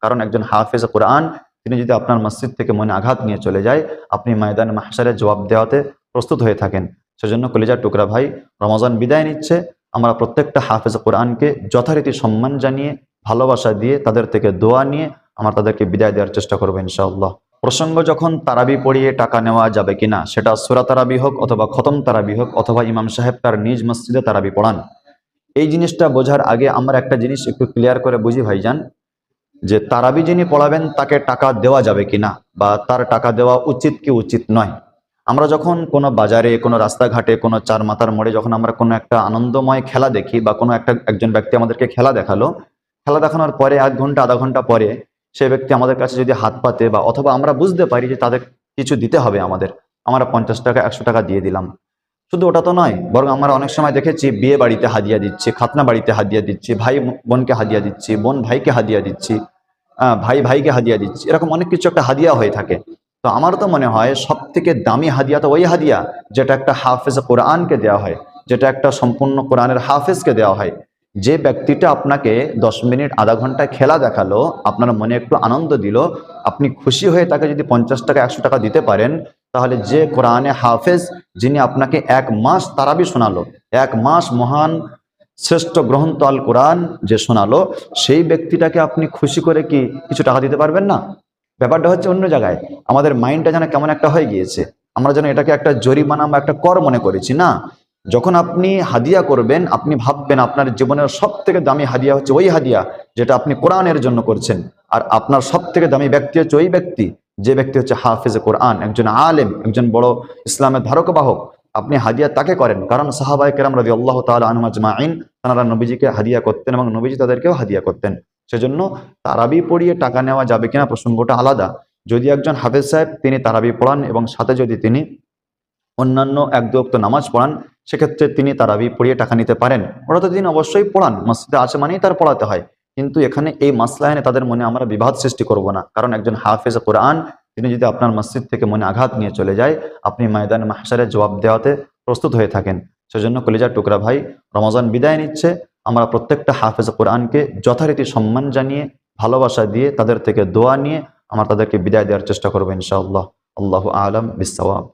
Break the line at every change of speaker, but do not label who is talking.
কারণ একজন হাফেজ কোরআন তিনি যদি আপনার মসজিদ থেকে মনে আঘাত নিয়ে চলে যায়, আপনি ময়দানে মাহশারে জবাব দেওয়াতে প্রস্তুত হয়ে থাকেন। সেজন্য কলিজার টুকরা ভাই, রমজান বিদায় নিচ্ছে। আমরা প্রত্যেকটা হাফেজ কোরআনকে যথারীতি সম্মান জানিয়ে, ভালোবাসা দিয়ে, তাদের থেকে দোয়া নিয়ে আমরা তাদেরকে বিদায় দেওয়ার চেষ্টা করবো ইনশাআল্লাহ। প্রসঙ্গ যখন তারাবি পড়িয়ে টাকা নেওয়া যাবে কিনা, সেটা সূরা তারাবি হোক অথবা খতম তারাবি হোক অথবা ইমাম সাহেব তার নিজ মসজিদে তারাবি পড়ান, এই জিনিসটা বোঝার আগে আমরা একটা জিনিস একটু ক্লিয়ার করে বুঝি ভাইজান, যে তারাবি যিনি পড়াবেন তাকে টাকা দেওয়া যাবে কিনা বা তার টাকা দেওয়া উচিত কি উচিত নয়। আমরা যখন কোনো বাজারে, কোনো রাস্তাঘাটে, কোনো চার মাথার মোড়ে যখন আমরা কোনো একটা আনন্দময় খেলা দেখি বা কোনো একজন ব্যক্তি আমাদেরকে খেলা দেখালো, খেলা দেখানোর পরে 1 ঘন্টা আধা ঘন্টা পরে সেই ব্যক্তি আমাদের কাছে যদি হাত পাতে বা অথবা আমরা বুঝতে পারি যে তাদের কিছু দিতে হবে আমাদের, আমরা 50 টাকা 100 টাকা দিয়ে দিলাম। শুধু ওটা তো নয়, বরং আমরা অনেক সময় দেখেছি বিয়ে বাড়িতে হাদিয়া দিচ্ছি, খাতনা বাড়িতে হাদিয়া দিচ্ছি, ভাই বোনকে হাদিয়া দিচ্ছি, বোন ভাইকে হাদিয়া দিচ্ছি, ভাই ভাইকে হাদিয়া দিচ্ছি, এরকম অনেক কিছু একটা হাদিয়া হয়ে থাকে। তো আমার তো মনে হয় সব থেকে দামি হাদিয়া তো ওই হাদিয়া যেটা একটা হাফেজ কোরআনকে দেওয়া হয়, যেটা একটা সম্পূর্ণ কোরআনের হাফেজকে দেওয়া হয়। যে ব্যক্তিটা আপনাকে 10 মিনিট আধা ঘন্টা খেলা দেখালো, আপনার মনে একটু আনন্দ দিল, আপনি খুশি হয়ে তাকে যদি 50 টাকা 100 টাকা দিতে পারেন, তাহলে যে কোরআনে হাফেজ, যিনি আপনাকে 1 মাস তারাবি শোনালো, 1 মাস মহান শ্রেষ্ঠ গ্রন্থ আল কোরআন যে শোনালো, সেই ব্যক্তিটাকে আপনি খুশি করে কি কিছু টাকা দিতে পারবেন না? ব্যাপারটা হচ্ছে অন্য জায়গায়। আমাদের মাইন্ডটা যেন কেমন একটা হয়ে গিয়েছে, আমরা যেন এটাকে একটা জরিমানা বা একটা কর মনে করেছি। না, যখন আপনি হাদিয়া করবেন, আপনি ভাববেন আপনার জীবনের সব থেকে দামি হাদিয়া হচ্ছে ওই হাদিয়া যেটা আপনি কোরআনের জন্য করছেন। আর আপনার সব থেকে দামি ব্যক্তি হচ্ছে ওই ব্যক্তি যে ব্যক্তি হচ্ছে হাফেজ কোরআন, একজন আলেম, একজন বড় ইসলামের ধারক বাহক। আপনি হাদিয়া তাকে করেন, কারণ সাহাবায়ে কেরাম রাদিয়াল্লাহু তাআলা আনহুম আজমাইন তারা নবীজিকে হাদিয়া করতেন এবং নবীজি তাদেরকেও হাদিয়া করতেন। সেজন্য তারাবি পড়িয়ে টাকা নেওয়া যাবে কিনা প্রসঙ্গটা আলাদা। যদি একজন হাফেজ সাহেব তিনি তারাবি পড়ান এবং সাথে যদি তিনি অন্যান্য 1-2 ওয়াক্ত নামাজ পড়ান, সেক্ষেত্রে তিনি তারাবি পড়িয়ে টাকা নিতে পারেন। ওরা তো তিনি অবশ্যই পড়ান, মসজিদে আছে মানেই তার পড়াতে হয়। কিন্তু এখানে এই মাসলা এনে তাদের মনে আমরা বিবাদ সৃষ্টি করব না, কারণ একজন হাফেজ কোরআন তিনি যদি আপনার মসজিদ থেকে মনে আঘাত নিয়ে চলে যায়, আপনি ময়দানে মাহশারে জবাব দেওয়াতে প্রস্তুত হয়ে থাকেন। সেজন্য কলিজার টুকরা ভাই, রমজান বিদায় নিচ্ছে। আমরা প্রত্যেকটা হাফেজ কোরআনকে যথারীতি সম্মান জানিয়ে, ভালোবাসা দিয়ে, তাদের থেকে দোয়া নিয়ে আমরা তাদেরকে বিদায় দেওয়ার চেষ্টা করবো ইনশাআল্লাহ। আল্লাহু আ'লাম বিসসাওয়াব।